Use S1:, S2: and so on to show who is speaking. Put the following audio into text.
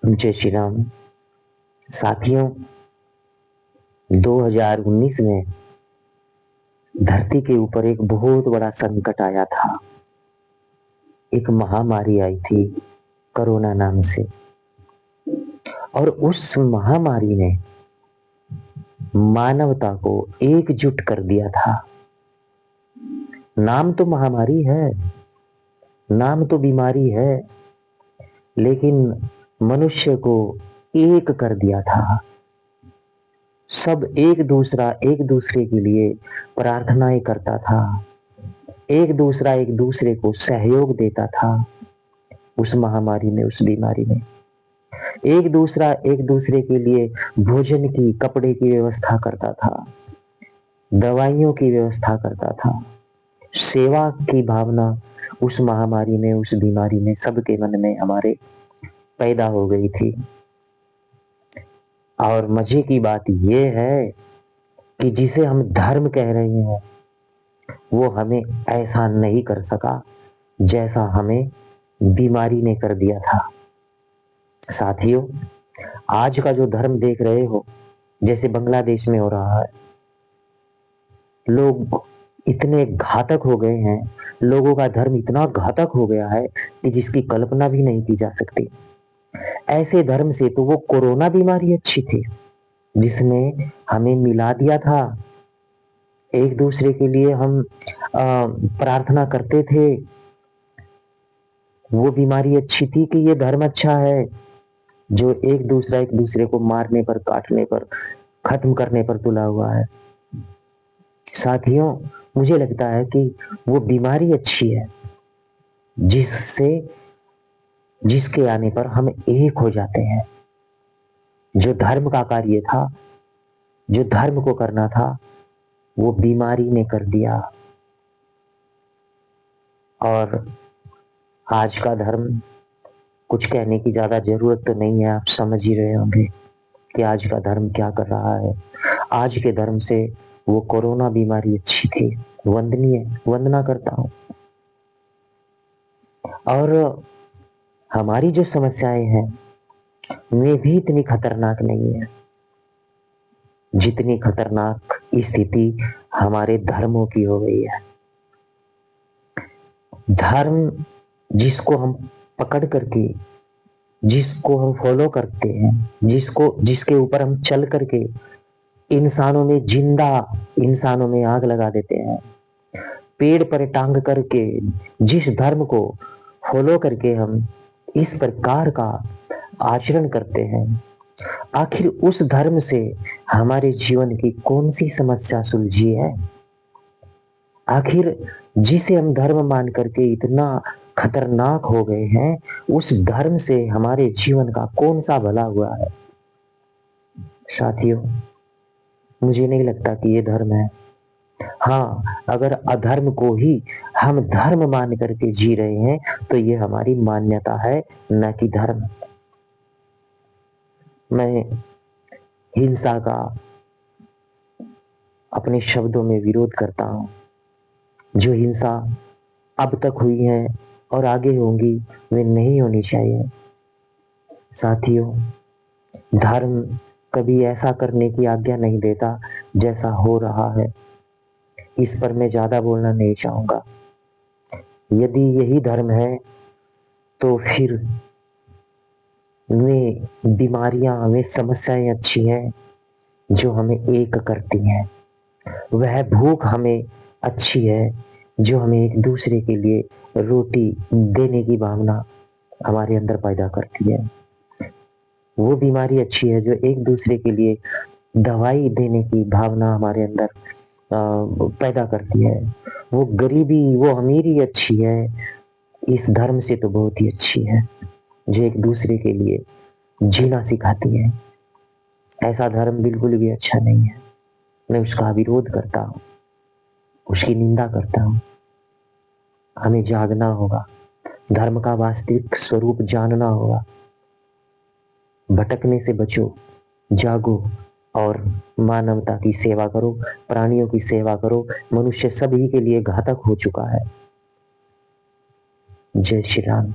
S1: जय श्री राम। साथियों, 2019 में धरती के ऊपर एक बहुत बड़ा संकट आया था। एक महामारी आई थी कोरोना नाम से, और उस महामारी ने मानवता को एकजुट कर दिया था। नाम तो महामारी है, नाम तो बीमारी है, लेकिन मनुष्य को एक कर दिया था। सब एक दूसरे के लिए प्रार्थनाएं करता था, एक दूसरे को सहयोग देता था। उस महामारी में, उस बीमारी में एक दूसरे के लिए भोजन की, कपड़े की व्यवस्था करता था, दवाइयों की व्यवस्था करता था। सेवा की भावना उस महामारी में, उस बीमारी में सबके मन में हमारे पैदा हो गई थी। और मजे की बात यह है कि जिसे हम धर्म कह रहे हैं वो हमें ऐसा नहीं कर सका जैसा हमें बीमारी ने कर दिया था। साथियों, आज का जो धर्म देख रहे हो, जैसे बांग्लादेश में हो रहा है, लोग इतने घातक हो गए हैं, लोगों का धर्म इतना घातक हो गया है कि जिसकी कल्पना भी नहीं की जा सकती। ऐसे धर्म से तो वो कोरोना बीमारी अच्छी थी, जिसने हमें मिला दिया था। एक दूसरे के लिए हम प्रार्थना करते थे। वो बीमारी अच्छी थी कि ये धर्म अच्छा है, जो एक दूसरे को मारने पर, काटने पर, खत्म करने पर तुला हुआ है। साथियों, मुझे लगता है कि वो बीमारी अच्छी है जिसके आने पर हम एक हो जाते हैं। जो धर्म का कार्य था, जो धर्म को करना था, वो बीमारी ने कर दिया। और आज का धर्म, कुछ कहने की ज्यादा जरूरत तो नहीं है, आप समझ ही रहे होंगे कि आज का धर्म क्या कर रहा है। आज के धर्म से वो कोरोना बीमारी अच्छी थी, वंदनीय, वंदना करता हूं। और हमारी जो समस्याएं हैं वे भी इतनी खतरनाक नहीं है जितनी खतरनाक स्थिति हमारे धर्मों की हो गई है। धर्म जिसको हम पकड़ करके, जिसको हम फॉलो करते हैं, जिसके ऊपर हम चल करके इंसानों में आग लगा देते हैं, पेड़ पर टांग करके जिस धर्म को फॉलो करके हम इस प्रकार का आचरण करते हैं, आखिर उस धर्म से हमारे जीवन की कौन सी समस्या सुलझी है? आखिर जिसे हम धर्म मान करके इतना खतरनाक हो गए हैं, उस धर्म से हमारे जीवन का कौन सा भला हुआ है? साथियों, मुझे नहीं लगता कि ये धर्म है। हाँ, अगर अधर्म को ही हम धर्म मान करके जी रहे हैं तो ये हमारी मान्यता है, न कि धर्म। मैं हिंसा का अपने शब्दों में विरोध करता हूं। जो हिंसा अब तक हुई है और आगे होंगी, वे नहीं होनी चाहिए। साथियों, धर्म कभी ऐसा करने की आज्ञा नहीं देता जैसा हो रहा है। इस पर मैं ज्यादा बोलना नहीं चाहूंगा। यदि यही धर्म है तो फिर वे बीमारियां, वे समस्याएं अच्छी हैं जो हमें एक करती हैं। वह भूख हमें अच्छी है जो हमें एक दूसरे के लिए रोटी देने की भावना हमारे अंदर पैदा करती है। वो बीमारी अच्छी है जो एक दूसरे के लिए दवाई देने की भावना हमारे अंदर पैदा करती है। वो गरीबी, वो अमीरी अच्छी है, इस धर्म से तो बहुत ही अच्छी है, जो एक दूसरे के लिए जीना सिखाती है। ऐसा धर्म बिल्कुल भी अच्छा नहीं है। मैं उसका विरोध करता हूं, उसकी निंदा करता हूं। हमें जागना होगा, धर्म का वास्तविक स्वरूप जानना होगा। भटकने से बचो, जागो और मानवता की सेवा करो, प्राणियों की सेवा करो। मनुष्य सभी के लिए घातक हो चुका है। जय श्री राम।